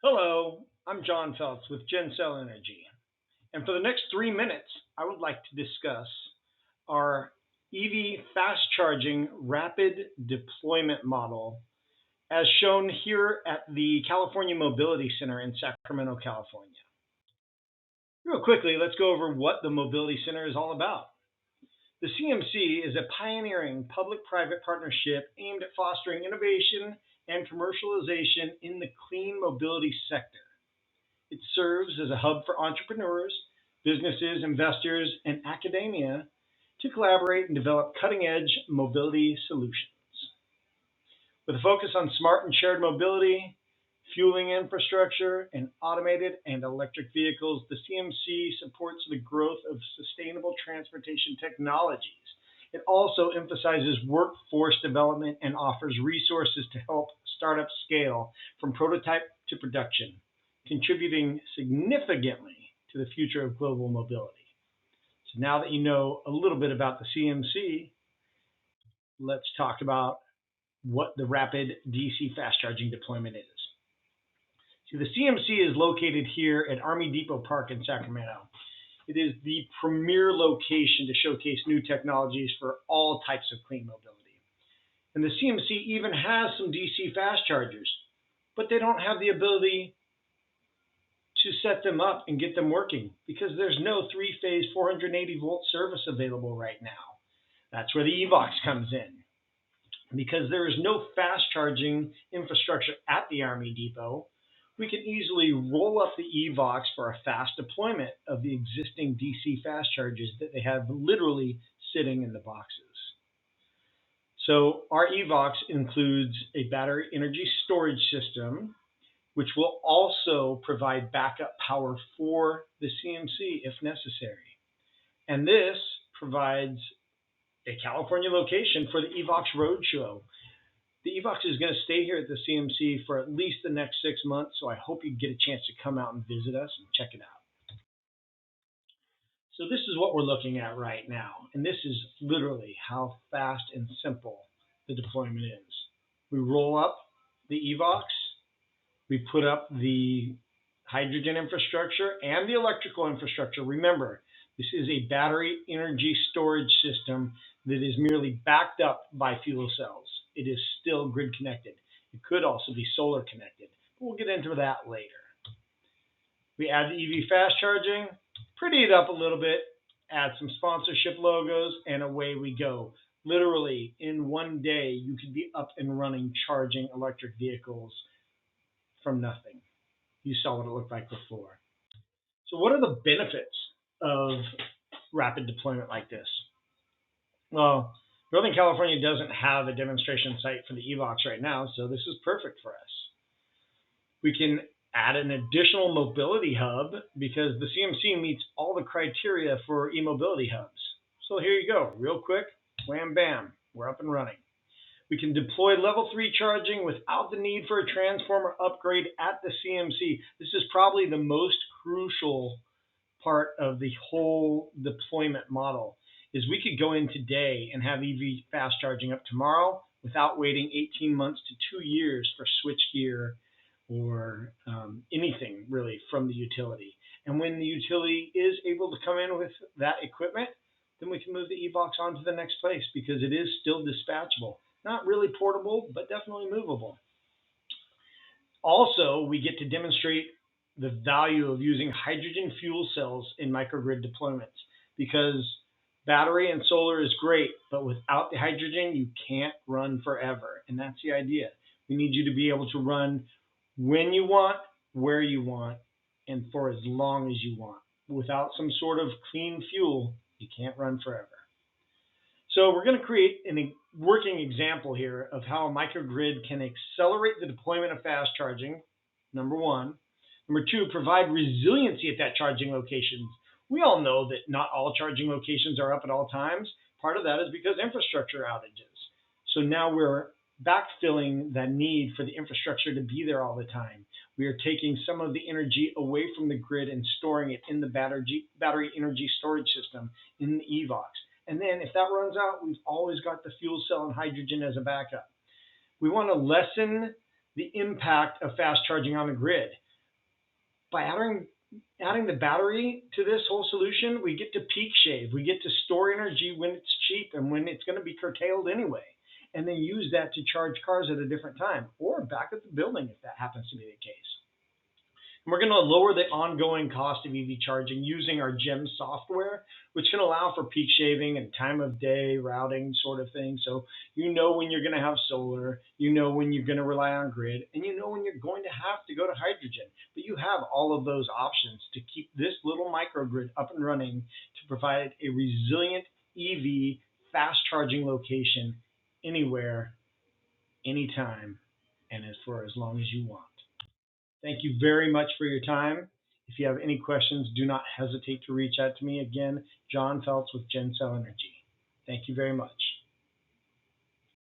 Hello, I'm John Feltz with GenCell Energy. And for the next 3 minutes, I would like to discuss our EV fast charging rapid deployment model as shown here at the California Mobility Center in Sacramento, California. Real quickly, let's go over what the Mobility Center is all about. The CMC is a pioneering public-private partnership aimed at fostering innovation and commercialization in the clean mobility sector. It serves as a hub for entrepreneurs, businesses, investors, and academia to collaborate and develop cutting-edge mobility solutions. With a focus on smart and shared mobility, fueling infrastructure, and automated and electric vehicles, the CMC supports the growth of sustainable transportation technologies. It also emphasizes workforce development and offers resources to help startups scale from prototype to production, contributing significantly to the future of global mobility. So now that you know a little bit about the CMC, let's talk about what the rapid DC fast charging deployment is. See, the CMC is located here at Army Depot Park in Sacramento. It is the premier location to showcase new technologies for all types of clean mobility. And the CMC even has some DC fast chargers, but they don't have the ability to set them up and get them working because there's no three-phase 480-volt service available right now. That's where the EVOX comes in. Because there is no fast charging infrastructure at the Army Depot, we can easily roll up the EVOX for a fast deployment of the existing DC fast chargers that they have literally sitting in the boxes. So our EVOX includes a battery energy storage system, which will also provide backup power for the CMC if necessary. And this provides a California location for the EVOX Roadshow. The EVOX is going to stay here at the CMC for at least the next 6 months, so I hope you get a chance to come out and visit us and check it out. So this is what we're looking at right now, and this is literally how fast and simple the deployment is. We roll up the EVOX, we put up the hydrogen infrastructure and the electrical infrastructure. Remember, this is a battery energy storage system that is merely backed up by fuel cells. It is still grid connected. It could also be solar connected, but we'll get into that later. We add the EV fast charging, pretty it up a little bit, add some sponsorship logos, and away we go. Literally, in one day, you could be up and running charging electric vehicles from nothing. You saw what it looked like before. So what are the benefits of rapid deployment like this? Well, Northern California doesn't have a demonstration site for the EVOX right now, so this is perfect for us. We can add an additional mobility hub because the CMC meets all the criteria for e-mobility hubs. So here you go, real quick, wham bam, we're up and running. We can deploy level 3 charging without the need for a transformer upgrade at the CMC. This is probably the most crucial part of the whole deployment model. Is we could go in today and have EV fast charging up tomorrow without waiting 18 months to 2 years for switchgear or anything really from the utility. And when the utility is able to come in with that equipment, then we can move the EVOX on to the next place because it is still dispatchable. Not really portable, but definitely movable. Also, we get to demonstrate the value of using hydrogen fuel cells in microgrid deployments because battery and solar is great, but without the hydrogen, you can't run forever. And that's the idea. We need you to be able to run when you want, where you want, and for as long as you want. Without some sort of clean fuel, you can't run forever. So we're going to create a working example here of how a microgrid can accelerate the deployment of fast charging, number one. Number two, provide resiliency at that charging location. We all know that not all charging locations are up at all times. Part of that is because infrastructure outages. So now we're backfilling the need for the infrastructure to be there all the time. We are taking some of the energy away from the grid and storing it in the battery energy storage system in the EVOX. And then if that runs out, we've always got the fuel cell and hydrogen as a backup. We want to lessen the impact of fast charging on the grid. By adding the battery to this whole solution, we get to peak shave. We get to store energy when it's cheap and when it's going to be curtailed anyway, and then use that to charge cars at a different time or back at the building if that happens to be the case. And we're going to lower the ongoing cost of EV charging using our GEM software, which can allow for peak shaving and time of day routing sort of thing. So you know when you're going to have solar, you know when you're going to rely on grid, and you know when you're going to have to go to hydrogen. But you have all of those options to keep this little microgrid up and running to provide a resilient EV fast charging location anywhere, anytime, and for as long as you want. Thank you very much for your time. If you have any questions, do not hesitate to reach out to me. Again, John Feltz with GenCell Energy. Thank you very much.